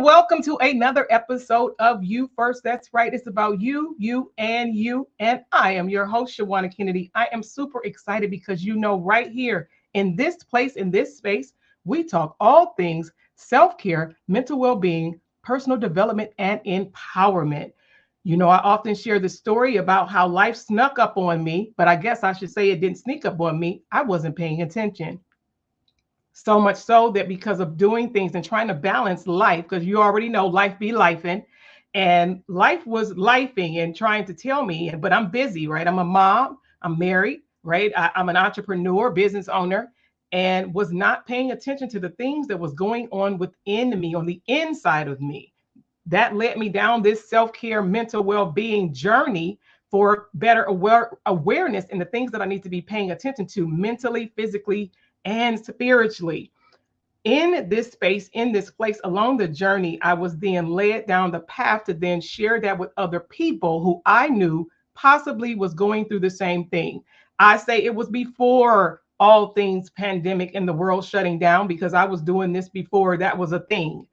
welcome to another episode of You First. That's right. It's about you, you. And I am your host, Shawanna Kennedy. I am super excited because right here in this place, in this space, we talk all things self-care, mental well-being, personal development, and empowerment. I often share the story about how life snuck up on me, but I guess I should say it didn't sneak up on me. I wasn't paying attention. So much so that because of doing things and trying to balance life, because you already know life be lifing, and life was lifing and trying to tell me, but I'm busy, right? I'm a mom, I'm married, right? I'm an entrepreneur, business owner, and was not paying attention to the things that was going on within me, on the inside of me. That led me down this self-care, mental well-being journey for better awareness in the things that I need to be paying attention to mentally, physically, and spiritually. In this space, in this place, along the journey, I was then led down the path to then share that with other people who I knew possibly was going through the same thing. I say it was before all things pandemic and the world shutting down, because I was doing this before that was a thing.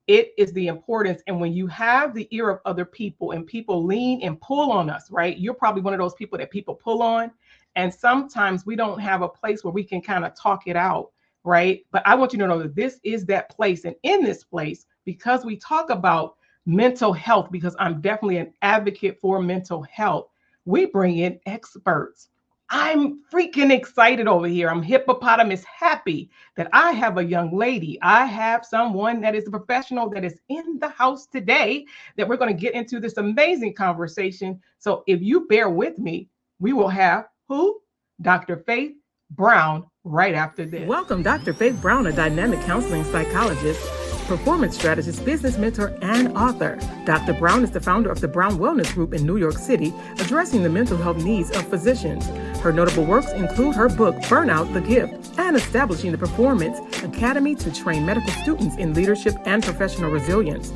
It is the importance. And when you have the ear of other people and people lean and pull on us, right? You're probably one of those people that people pull on. And sometimes we don't have a place where we can kind of talk it out, right? But I want you to know that this is that place. And in this place, because we talk about mental health, because I'm definitely an advocate for mental health, we bring in experts. I'm freaking excited over here. I'm hippopotamus happy that I have a young lady. I have someone that is a professional that is in the house today that we're going to get into this amazing conversation. So if you bear with me, we will have who? Dr. Faith Brown right after this. Welcome, Dr. Faith Brown, a dynamic counseling psychologist, performance strategist, business mentor, and author. Dr. Brown is the founder of the Brown Wellness Group in New York City, addressing the mental health needs of physicians. Her notable works include her book, Burnout: The Gift, and establishing the Performance Academy to train medical students in leadership and professional resilience.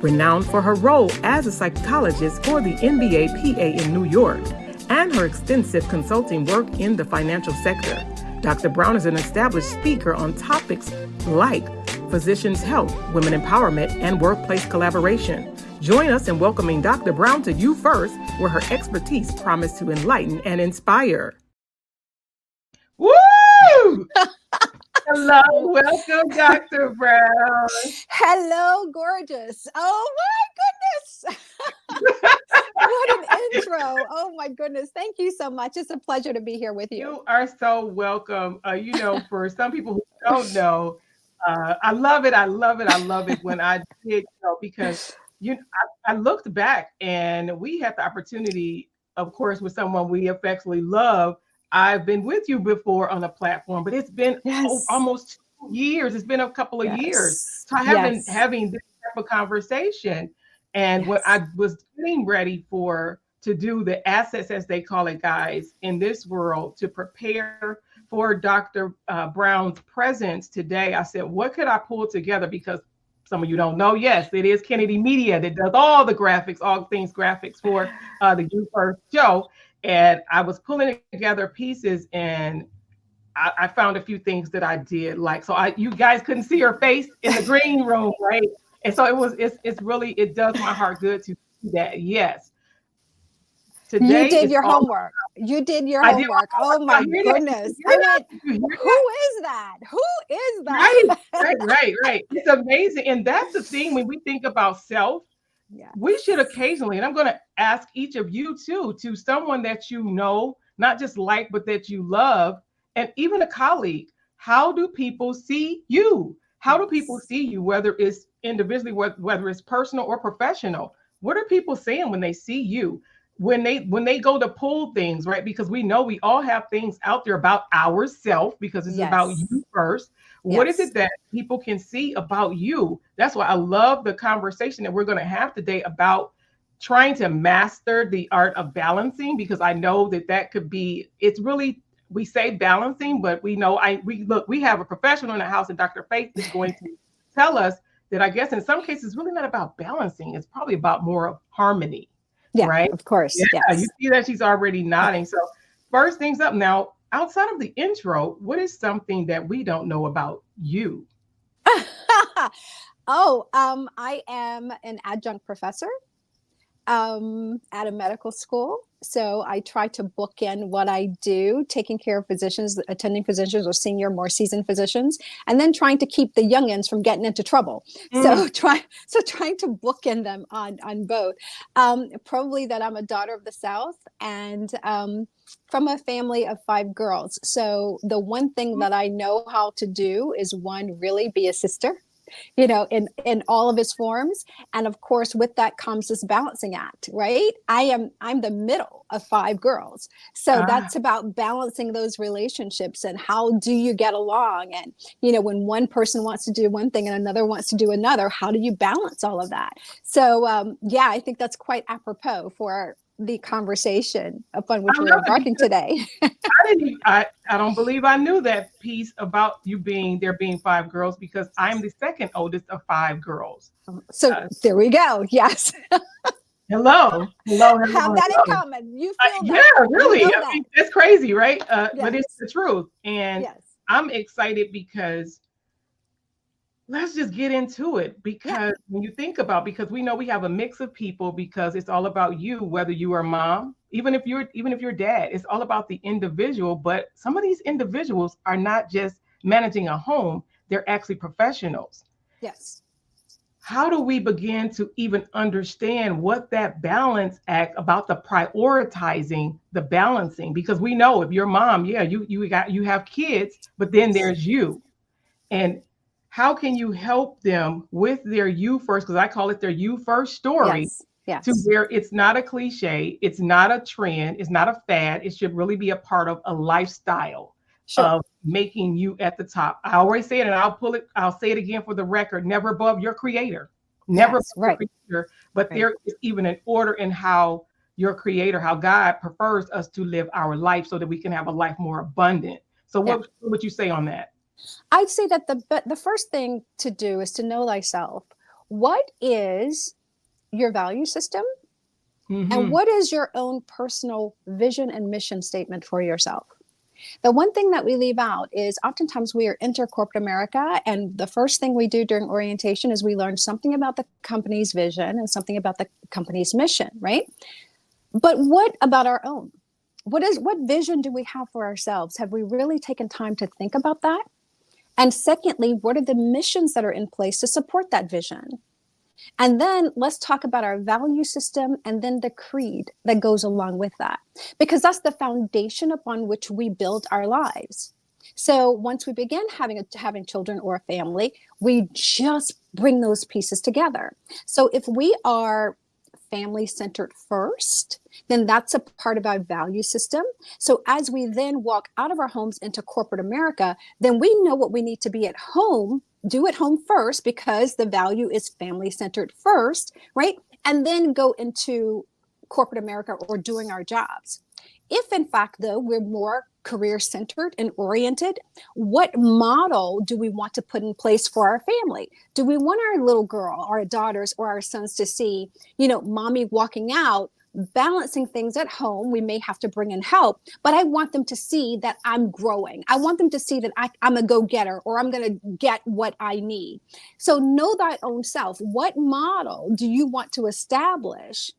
Renowned for her role as a psychologist for the NBA PA in New York, and her extensive consulting work in the financial sector. Dr. Brown is an established speaker on topics like physicians' health, women empowerment, and workplace collaboration. Join us in welcoming Dr. Brown to You First, where her expertise promises to enlighten and inspire. Woo! Hello, welcome, Dr. Brown. Hello, gorgeous. Oh my goodness. What an intro. Oh my goodness. Thank you so much. It's a pleasure to be here with you. You are so welcome. For some people who don't know, I love it. I love it when I did because I looked back and we had the opportunity, of course, with someone we affectionately love. I've been with you before on a platform, but it's been almost 2 years. It's been a couple of years. So I have been having this type of conversation. And when I was getting ready to do the assets, as they call it, guys, in this world, to prepare for Dr. Brown's presence today, I said, what could I pull together? Because some of you don't know, yes, it is Kennedy Media that does all the graphics, all things graphics for the You First show. And I was pulling together pieces, and I found a few things that I did like. So you guys couldn't see her face in the green room, right? And so it does my heart good to see that. Yes. Today you did your homework. You did your homework. Oh my goodness. I went, who is that? Who is that? Right. It's amazing. And that's the thing when we think about self, we should occasionally, and I'm going to ask each of you too, to someone that you know, not just like, but that you love, and even a colleague, how do people see you? How do people see you, whether it's individually, whether it's personal or professional? What are people saying when they see you? When they go to pull things, right? Because we know we all have things out there about ourselves, because it's about you first. What is it that people can see about you? That's why I love the conversation that we're going to have today about trying to master the art of balancing, because I know that could be, it's really, we say balancing, but we know we have a professional in the house, and Dr. Faith is going to tell us that I guess in some cases it's really not about balancing. It's probably about more of harmony. Yeah, right? Of course. Yeah, yes. You see that she's already nodding. So first things up now, outside of the intro, what is something that we don't know about you? Oh, I am an adjunct professor at a medical school. So I try to bookend what I do, taking care of physicians, attending physicians or senior, more seasoned physicians, and then trying to keep the youngins from getting into trouble. Mm. Trying to bookend them on both. Probably that I'm a daughter of the South and from a family of 5 girls. So the one thing that I know how to do is one, really be a sister, in all of its forms. And of course, with that comes this balancing act, right? I'm the middle of 5 girls. So Ah, that's about balancing those relationships and how do you get along? And, when one person wants to do one thing and another wants to do another, how do you balance all of that? So, yeah, I think that's quite apropos for the conversation upon I which we're love it embarking because today. I don't believe I knew that piece about there being 5 girls because I'm the second oldest of 5 girls. So Uh, there we go. Yes. hello, hello, Have hello, that in hello. common. You feel Yeah, that. You really. know I that. mean, that's crazy, right? But it's Yes. the truth. And Yes. I'm excited because let's just get into it. Yeah. Because when you think about, because we know we have a mix of people because it's all about you, whether you are mom, even if you're dad, it's all about the individual. But some of these individuals are not just managing a home, they're actually professionals. Yes. How do we begin to even understand what that balance act about the prioritizing the balancing, because we know if you're mom, yeah, you have kids, but then Yes. there's you. And how can you help them with their you first, because I call it their you first story, Yes. to Yes. where it's not a cliche, it's not a trend, it's not a fad, it should really be a part of a lifestyle Sure. of making you at the top. I always say it and I'll say it again for the record, never above your creator. Never Yes. above your Right. creator, but Right. there is even an order in how your creator, how God prefers us to live our life so that we can have a life more abundant. So Yeah. what would you say on that? I'd say that the first thing to do is to know thyself. What is your value system? And Hmm. what is your own personal vision and mission statement for yourself? The one thing that we leave out is oftentimes we are enter corporate America, and the first thing we do during orientation is we learn something about the company's vision and something about the company's mission, right? But what about our own? What vision do we have for ourselves? Have we really taken time to think about that? And secondly, what are the missions that are in place to support that vision? And then let's talk about our value system and then the creed that goes along with that, because that's the foundation upon which we build our lives. So once we begin having children or a family, we just bring those pieces together. So if we are family centered first, then that's a part of our value system. So as we then walk out of our homes into corporate America, then we know what we need to be at home, do at home first, because the value is family centered first, right? And then go into corporate America or doing our jobs. If in fact, though, we're more career centered and oriented, what model do we want to put in place for our family? Do we want our little girl, our daughters, or our sons to see, mommy walking out, balancing things at home? We may have to bring in help, but I want them to see that I'm growing. I want them to see that I'm a go getter, or I'm going to get what I need. So know thy own self. What model do you want to establish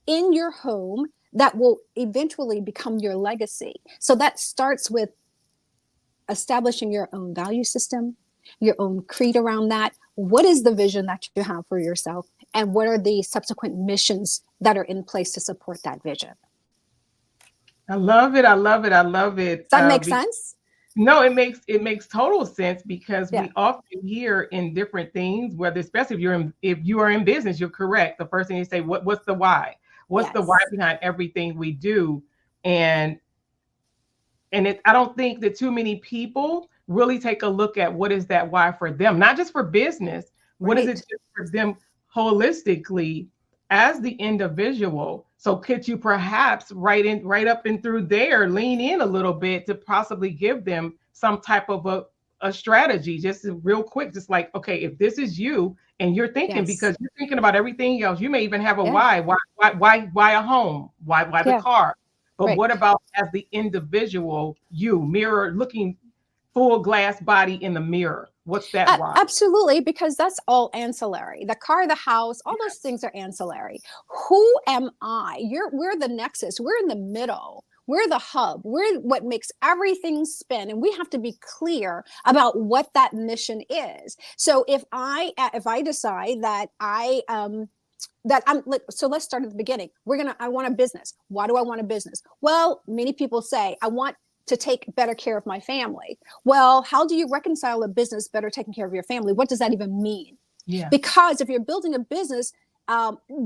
in your home that will eventually become your legacy? So that starts with establishing your own value system, your own creed around that. What is the vision that you have for yourself? And what are the subsequent missions that are in place to support that vision? I love it. I love it. I love it. Does that make sense? No, it makes total sense because Yeah. we often hear in different things, whether especially if you are in business, you're correct. The first thing you say, what's the why? What's the why Yes. behind everything we do? And I don't think that too many people really take a look at what is that why for them, not just for business. What is it Right. just for them holistically as the individual? So could you perhaps right up and through there lean in a little bit to possibly give them some type of a strategy, just real quick, just like, okay, if this is you and you're thinking, Yes. because you're thinking about everything else, you may even have a Yeah. why a home, why the Yeah. car, but Right. what about as the individual, you mirror looking full glass body in the mirror. What's that why? Absolutely, because that's all ancillary. The car, the house, all those things are ancillary. Who am I? We're the nexus. We're in the middle. We're the hub. We're what makes everything spin, and we have to be clear about what that mission is. So if I decide that so let's start at the beginning. I want a business. Why do I want a business? Well, many people say I want to take better care of my family. Well, how do you reconcile a business better taking care of your family? What does that even mean? Yeah. Because if you're building a business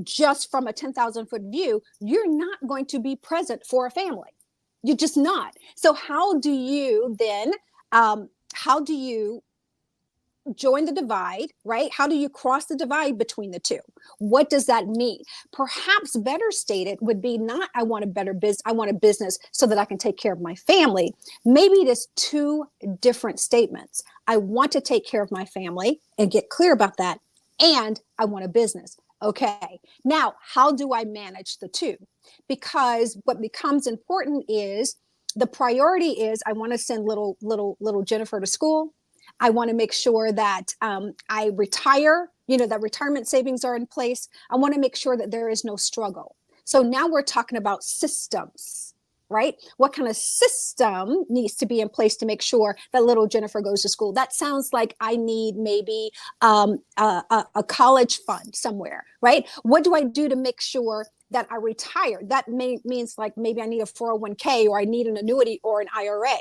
just from a 10,000-foot view, you're not going to be present for a family. You're just not. So how do you then, how do you join the divide, right? How do you cross the divide between the two? What does that mean? Perhaps better stated would be not, I want a business so that I can take care of my family. Maybe it is two different statements. I want to take care of my family and get clear about that. And I want a business. Okay. Now, how do I manage the two? Because what becomes important is the priority is I want to send little Jennifer to school. I want to make sure that I retire, that retirement savings are in place. I want to make sure that there is no struggle. So now we're talking about systems, right? What kind of system needs to be in place to make sure that little Jennifer goes to school? That sounds like I need maybe a college fund somewhere, right? What do I do to make sure that I retire? That means like maybe I need a 401k or I need an annuity or an IRA.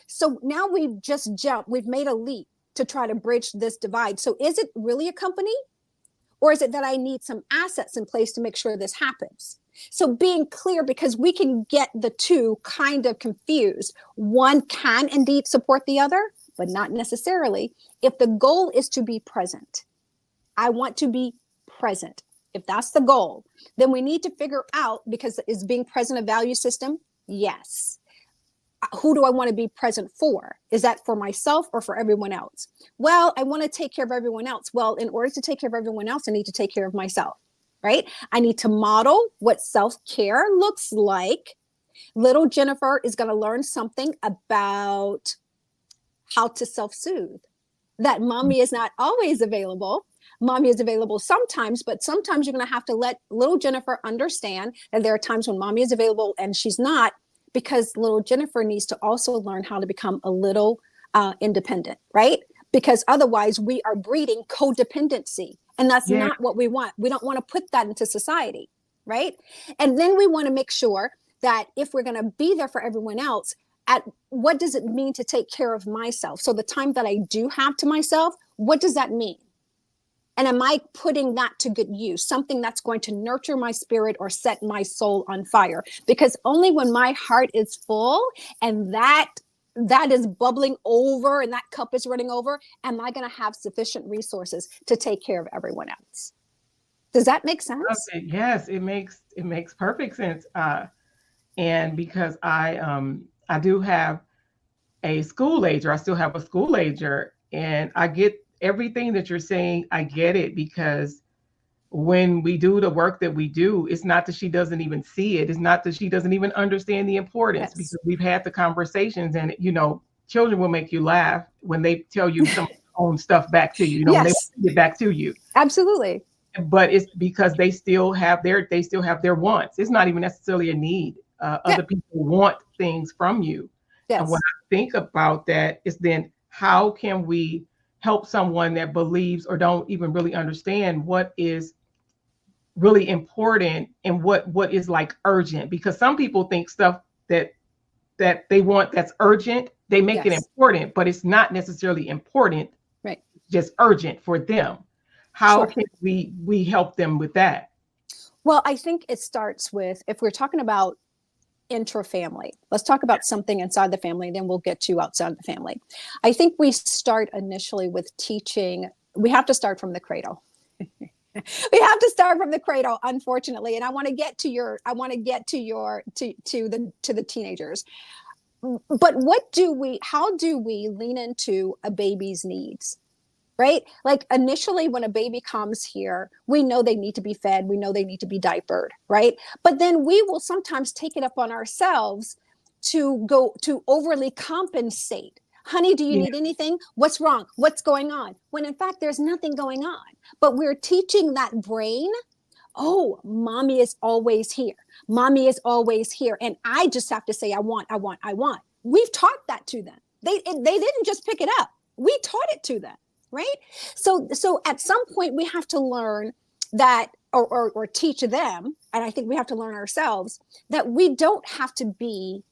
So now we've just jumped, we've made a leap to try to bridge this divide. So is it really a company? Or is it that I need some assets in place to make sure this happens? So being clear, because we can get the two kind of confused. One can indeed support the other, but not necessarily. If the goal is to be present, I want to be present. If that's the goal, then we need to figure out, because is being present a value system? Yes. Who do I want to be present for? Is that for myself or for everyone else? Well, I want to take care of everyone else. Well, in order to take care of everyone else, I need to take care of myself, right? I need to model what self-care looks like. Little Jennifer is going to learn something about how to self-soothe, that mommy is not always available. Mommy is available sometimes, but sometimes you're going to have to let little Jennifer understand that there are times when mommy is available and she's not, because little Jennifer needs to also learn how to become a little independent, right? Because otherwise we are breeding codependency, and that's not what we want. We don't want to put that into society, right? And then we want to make sure that if we're going to be there for everyone else, what does it mean to take care of myself? So the time that I do have to myself, what does that mean? And am I putting that to good use? Something that's going to nurture my spirit or set my soul on fire? Because only when my heart is full and that is bubbling over and that cup is running over, am I going to have sufficient resources to take care of everyone else? Does that make sense? Okay. Yes, it makes perfect sense. And because I do have a school ager, I still have a school ager, and I get everything that you're saying. I get it, because when we do the work that we do, it's not that she doesn't even see it. It's not that she doesn't even understand the importance, because we've had the conversations, and children will make you laugh when they tell you some own stuff back to you, when they get back to you. Absolutely. But it's because they still have their wants. It's not even necessarily a need. Other people want things from you. Yes. And when I think about that, is then how can we help someone that believes or don't even really understand what is really important and what is like urgent? Because some people think stuff that they want that's urgent, they make it important, but it's not necessarily important, right? Just urgent for them. How can we help them with that? Well, I think it starts with, if we're talking about intra-family, let's talk about something inside the family, and then we'll get to outside the family. I think we start initially with teaching. We have to start from the cradle. We have to start from the cradle, unfortunately. And I want to get to the teenagers. But how do we lean into a baby's needs? Right? Like initially when a baby comes here, we know they need to be fed. We know they need to be diapered, right? But then we will sometimes take it up on ourselves to overly compensate. Honey, do you Yeah. need anything? What's wrong? What's going on? When in fact, there's nothing going on. But we're teaching that brain, oh, mommy is always here. Mommy is always here. And I just have to say, I want, I want, I want. We've taught that to them. They didn't just pick it up. We taught it to them, right? So at some point we have to learn that, or teach them, and I think we have to learn ourselves, that we don't have to be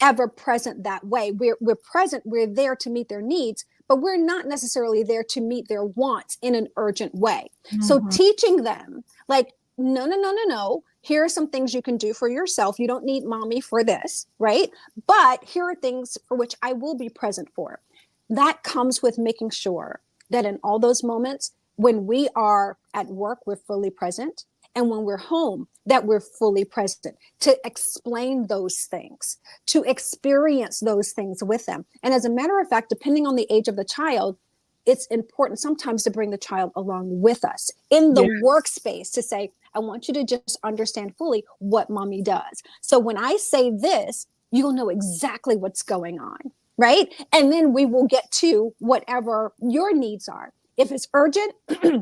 ever present that way. We're present, we're there to meet their needs, but we're not necessarily there to meet their wants in an urgent way. So teaching them, like, no. Here are some things you can do for yourself. You don't need mommy for this, right? But here are things for which I will be present for. That comes with making sure that in all those moments, when we are at work, we're fully present. And when we're home, that we're fully present to explain those things, to experience those things with them. And as a matter of fact, depending on the age of the child, it's important sometimes to bring the child along with us in the workspace to say, I want you to just understand fully what mommy does. So when I say this, you'll know exactly what's going on, right? And then we will get to whatever your needs are. If it's urgent,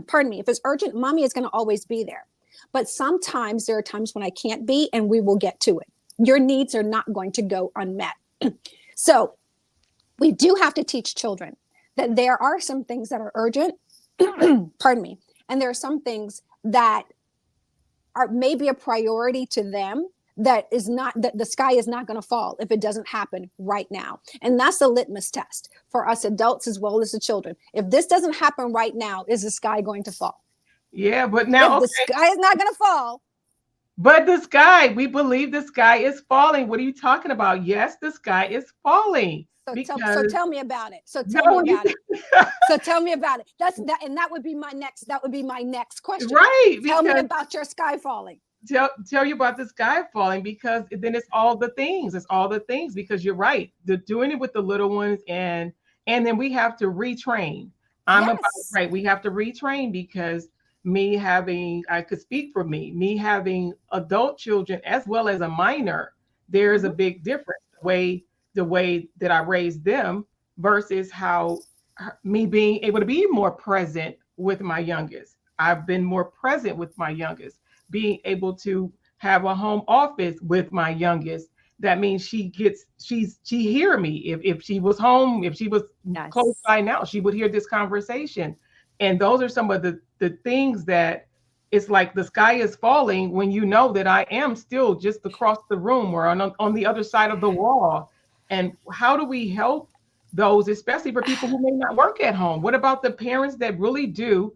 pardon me, if it's urgent, mommy is going to always be there. But sometimes there are times when I can't be, and we will get to it. Your needs are not going to go unmet. So we do have to teach children that there are some things that are urgent, pardon me, and there are some things that are maybe a priority to them that is not, that the sky is not going to fall if it doesn't happen right now. And that's the litmus test for us adults as well as the children. If this doesn't happen right now, is the sky going to fall? Yeah, but now, if the sky is not going to fall. But the sky, we believe the sky is falling. What are you talking about? Yes, the sky is falling. So tell me about it. So tell me about it. So tell me about it. And that would be my next question. Right. Tell me about your sky falling. Tell you about the sky falling, because then it's all the things. It's all the things, because you're right. They're doing it with the little ones, and then we have to retrain. Right. We have to retrain, because I could speak for me having adult children as well as a minor, there's a big difference. The way that I raised them versus how me being able to be more present with my youngest. I've been more present with my youngest, being able to have a home office with my youngest. That means she hear me. If she was home, if she was close by now, she would hear this conversation. And those are some of the things that it's like the sky is falling when you know that I am still just across the room or on the other side of the wall. And how do we help those, especially for people who may not work at home? What about the parents that really do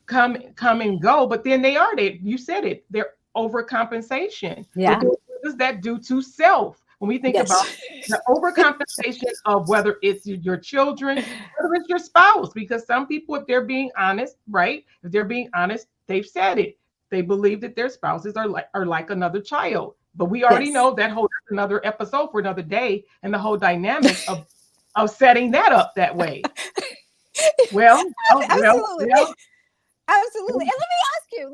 come and go, but then you said it, they're overcompensation. Yeah. What does that do to self? When we think about the overcompensation of whether it's your children, whether it's your spouse, because some people, if they're being honest, right? If they're being honest, they've said it. They believe that their spouses are like another child. But we already know that whole another episode for another day, and the whole dynamic of setting that up that way. Well, absolutely. Absolutely. And let me ask you,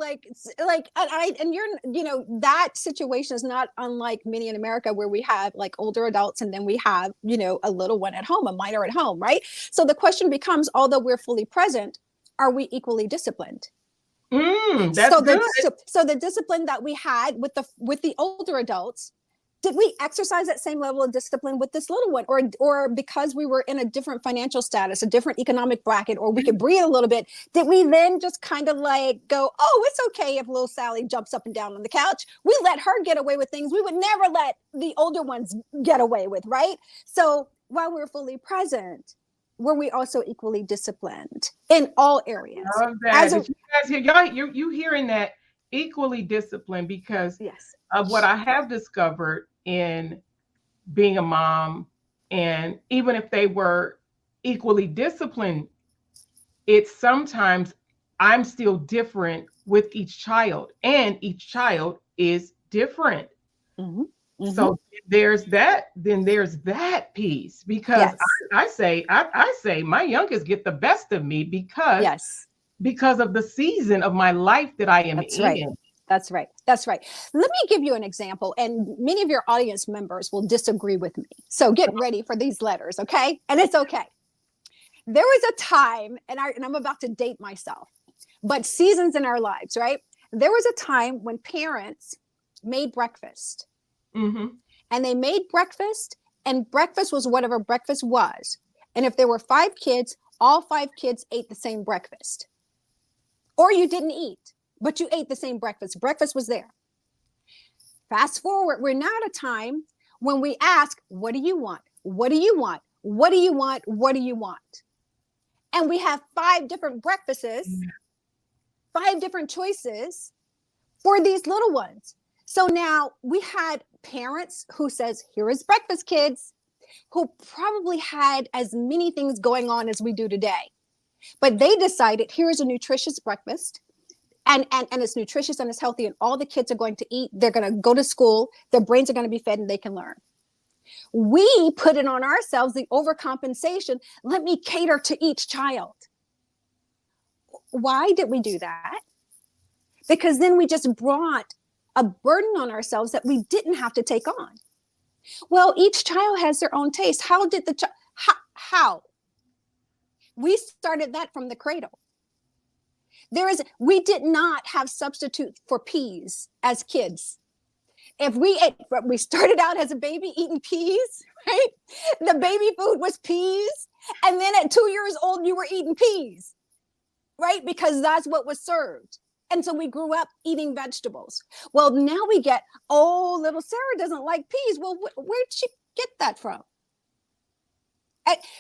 and you're, that situation is not unlike many in America, where we have like older adults and then we have, a little one at home, a minor at home, right? So the question becomes, although we're fully present, are we equally disciplined? That's good. So the discipline that we had with the older adults, did we exercise that same level of discipline with this little one? Or because we were in a different financial status, a different economic bracket, or we could breathe a little bit, did we then just kind of like go, oh, it's okay if little Sally jumps up and down on the couch? We let her get away with things we would never let the older ones get away with, right? So while we're fully present, were we also equally disciplined in all areas? Love that. You hearing that, equally disciplined, because of what I have discovered in being a mom, and even if they were equally disciplined, it's sometimes I'm still different with each child, and each child is different. So there's that. Then there's that piece, because I say my youngest get the best of me because of the season of my life that I am in. That's right. That's right. Let me give you an example, and many of your audience members will disagree with me. So get ready for these letters, okay? And it's okay. There was a time, and I'm about to date myself, but seasons in our lives, right? There was a time when parents made breakfast, Mm-hmm. and they made breakfast, and breakfast was whatever breakfast was. And if there were 5 kids, all 5 kids ate the same breakfast. Or you didn't eat, but you ate the same breakfast. Breakfast was there. Fast forward, we're now at a time when we ask, what do you want? What do you want? What do you want? What do you want? And we have 5 different breakfasts, 5 different choices for these little ones. So now we had parents who says, here is breakfast, kids, who probably had as many things going on as we do today. But they decided, here is a nutritious breakfast. And it's nutritious and it's healthy, and all the kids are going to eat. They're going to go to school. Their brains are going to be fed and they can learn. We put it on ourselves, the overcompensation. Let me cater to each child. Why did we do that? Because then we just brought a burden on ourselves that we didn't have to take on. Well, each child has their own taste. How did the how? We started that from the cradle. We did not have substitute for peas as kids. If we started out as a baby eating peas, right? The baby food was peas. And then at 2 years old, you were eating peas, right? Because that's what was served. And so we grew up eating vegetables. Well, now we get, oh, little Sarah doesn't like peas. Well, where'd she get that from?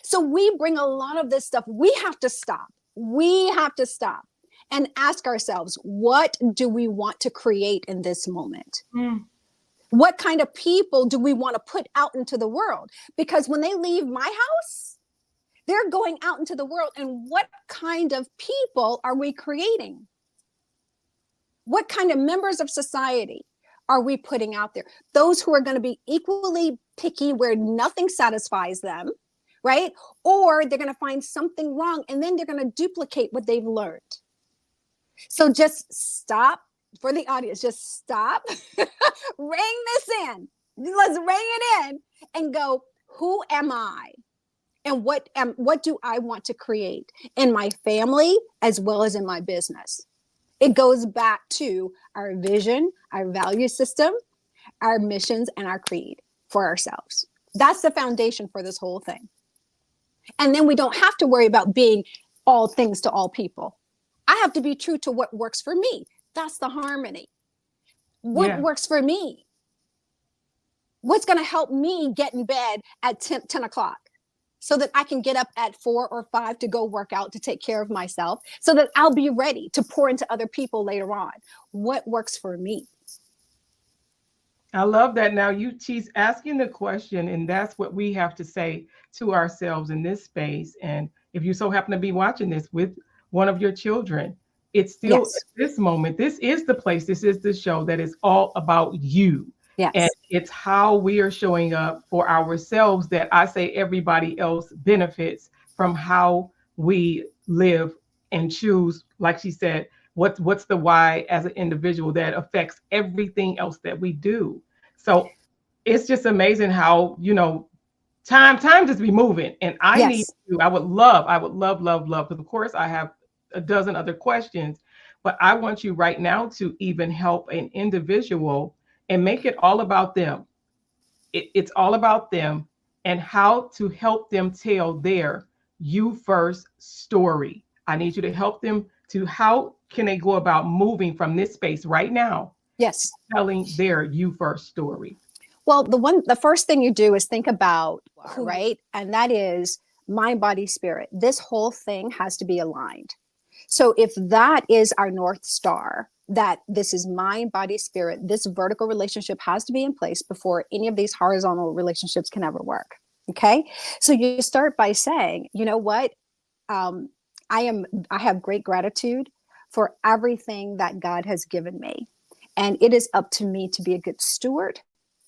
So we bring a lot of this stuff. We have to stop. We have to stop and ask ourselves, what do we want to create in this moment? Mm. What kind of people do we want to put out into the world? Because when they leave my house, they're going out into the world. And what kind of people are we creating? What kind of members of society are we putting out there? Those who are going to be equally picky, where nothing satisfies them, right? Or they're going to find something wrong and then they're going to duplicate what they've learned. So just stop. For the audience, just stop, ring this in. Let's ring it in and go, who am I? And what do I want to create in my family as well as in my business? It goes back to our vision, our value system, our missions, and our creed for ourselves. That's the foundation for this whole thing. And then we don't have to worry about being all things to all people. I have to be true to what works for me. That's the harmony. What works for me? What's going to help me get in bed at 10 o'clock so that I can get up at 4 or 5 to go work out, to take care of myself, so that I'll be ready to pour into other people later on? What works for me? I love that. Now she's asking the question, and that's what we have to say to ourselves in this space. And if you so happen to be watching this with one of your children, it's still Yes. at this moment, this is the place, this is the show that is all about you. Yes. And it's how we are showing up for ourselves that I say everybody else benefits from how we live and choose, like she said, what's the why as an individual that affects everything else that we do. So it's just amazing how, time just be moving. And I would love, because of course I have a dozen other questions, but I want you right now to even help an individual and make it all about them. It's all about them and how to help them tell their you first story. I need you to help them to how can they go about moving from this space right now? Yes. Telling their you first story. Well, the first thing you do is think about who, right? And that is mind, body, spirit. This whole thing has to be aligned. So if that is our North Star, that this is mind, body, spirit, this vertical relationship has to be in place before any of these horizontal relationships can ever work. Okay. So you start by saying, you know what? I have great gratitude for everything that God has given me. And it is up to me to be a good steward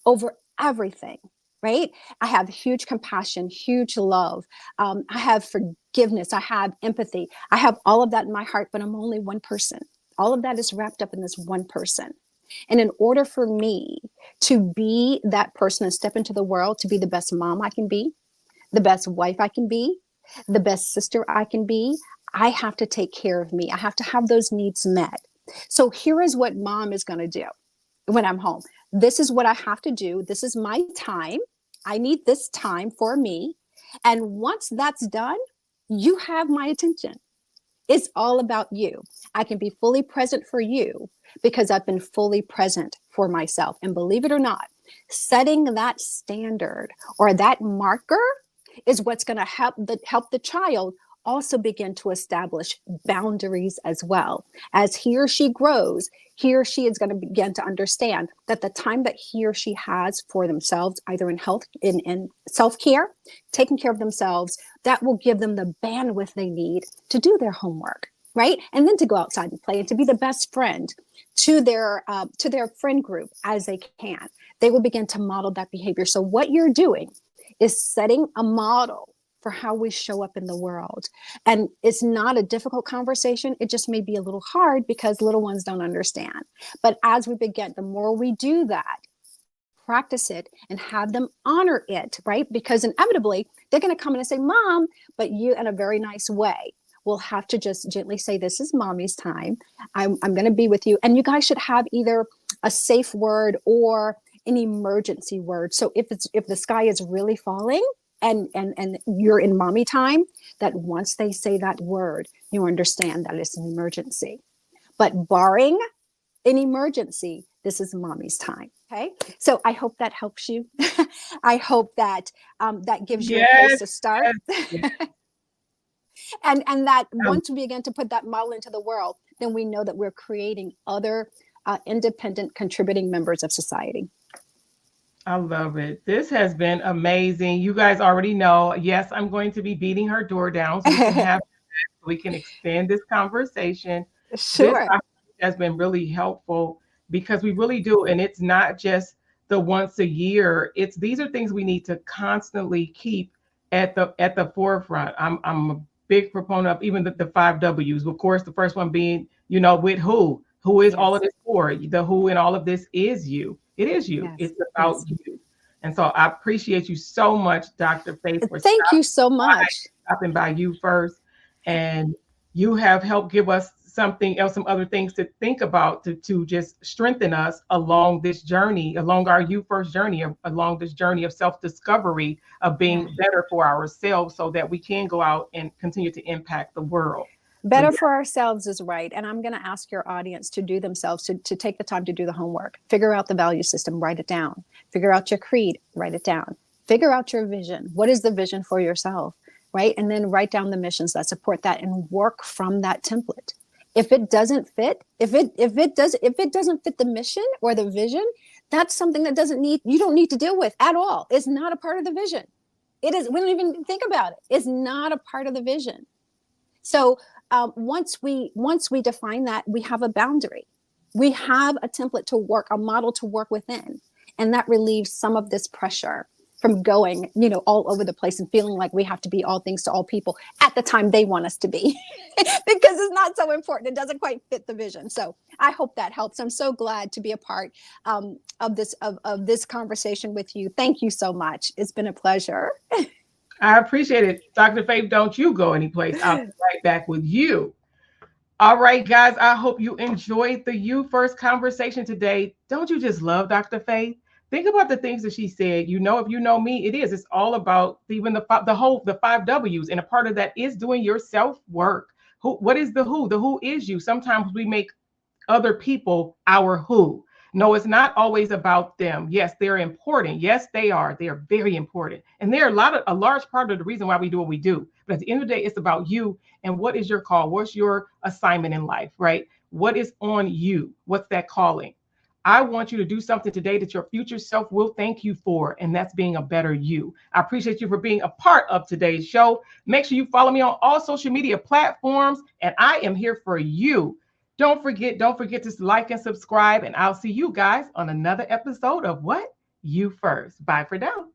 over everything, right? I have huge compassion, huge love. I have forgiveness. I have empathy. I have all of that in my heart, but I'm only one person. All of that is wrapped up in this one person. And in order for me to be that person and step into the world to be the best mom I can be, the best wife I can be, the best sister I can be, I have to take care of me. I have to have those needs met. So here is what mom is going to do when I'm home. This is what I have to do. This is my time. I need this time for me. And once that's done, you have my attention. It's all about you. I can be fully present for you because I've been fully present for myself. And believe it or not, setting that standard or that marker is what's going to help the child also begin to establish boundaries as well. As he or she grows, he or she is going to begin to understand that the time that he or she has for themselves, either in health, in self-care, taking care of themselves, that will give them the bandwidth they need to do their homework, right? And then to go outside and play and to be the best friend to their friend group as they can. They will begin to model that behavior. So what you're doing is setting a model for how we show up in the world. And it's not a difficult conversation. It just may be a little hard because little ones don't understand. But as we begin, the more we do that, practice it and have them honor it, right? Because inevitably they're going to come in and say, Mom, but you in a very nice way will have to just gently say, this is mommy's time. I'm going to be with you. And you guys should have either a safe word or an emergency word. So if the sky is really falling, and you're in mommy time, that once they say that word, you understand that it's an emergency. But barring an emergency, this is mommy's time. Okay. So I hope that helps you. I hope that that gives you a place to start. Yes. and that once we begin to put that model into the world, then we know that we're creating other independent contributing members of society. I love it. This has been amazing. You guys already know, yes, I'm going to be beating her door down so we can extend this conversation. Sure. This has been really helpful because we really do. And it's not just the once a year. These are things we need to constantly keep at the forefront. I'm a big proponent of even the 5 W's. Of course, the first one being, with who is all of this for? The who in all of this is you. It is you. Yes. It's about you. And so I appreciate you so much, Dr. Faith. Thank you so much. Stopping by You First. And you have helped give us something else, some other things to think about to just strengthen us along this journey, along our You First journey, along this journey of self-discovery, of being better for ourselves so that we can go out and continue to impact the world. Better for ourselves is right. And I'm going to ask your audience to do themselves, to take the time to do the homework. Figure out the value system, write it down. Figure out your creed, write it down. Figure out your vision. What is the vision for yourself, right? And then write down the missions that support that and work from that template. If it doesn't fit, if it doesn't fit the mission or the vision, that's something that you don't need to deal with at all. It's not a part of the vision. We don't even think about it. It's not a part of the vision. So once we define that, we have a boundary. We have a template to work, a model to work within. And that relieves some of this pressure from going, all over the place and feeling like we have to be all things to all people at the time they want us to be, because it's not so important. It doesn't quite fit the vision. So I hope that helps. I'm so glad to be a part of this conversation with you. Thank you so much. It's been a pleasure. I appreciate it. Dr. Faith, don't you go anyplace. I'll be right back with you. All right, guys, I hope you enjoyed the You First conversation today. Don't you just love Dr. Faith? Think about the things that she said. If you know me, it's all about even the 5 W's. And a part of that is doing your self-work. What is the who? The who is you. Sometimes we make other people our who. No, it's not always about them. Yes, they're important. Yes, they are. They are very important. And they're a large part of the reason why we do what we do. But at the end of the day, it's about you and what is your call? What's your assignment in life, right? What is on you? What's that calling? I want you to do something today that your future self will thank you for, and that's being a better you. I appreciate you for being a part of today's show. Make sure you follow me on all social media platforms, and I am here for you. Don't forget to like and subscribe, and I'll see you guys on another episode of What? You First. Bye for now.